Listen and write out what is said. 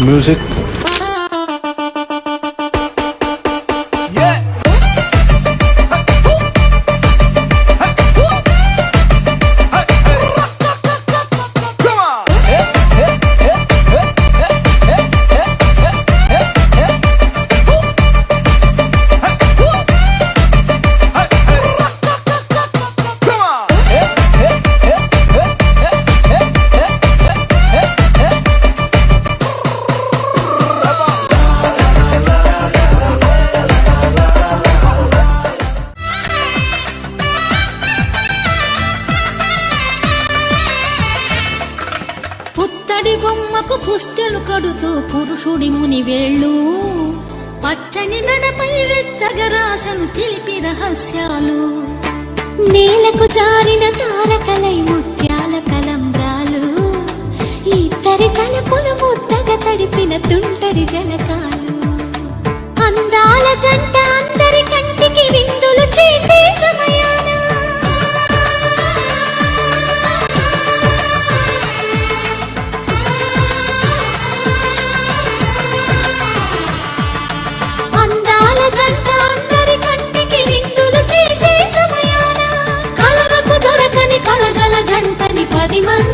Music. బొమ్మకు పుస్తెలు కడుతూ పురుషుడి ముని వేళ్ళు పచ్చని నడపై వెచ్చగా రాసను తెలిపి రహస్యాలు నేలకు జారిన తారకలై ముత్యాల తలంబ్రాలు ఇద్దరి తలపులు ముద్దగా తడిపిన తుంటరి జలకాలు అందాల జంట అందరి కంటికి విందులు చేసే సమయాన జంటని 10 మంది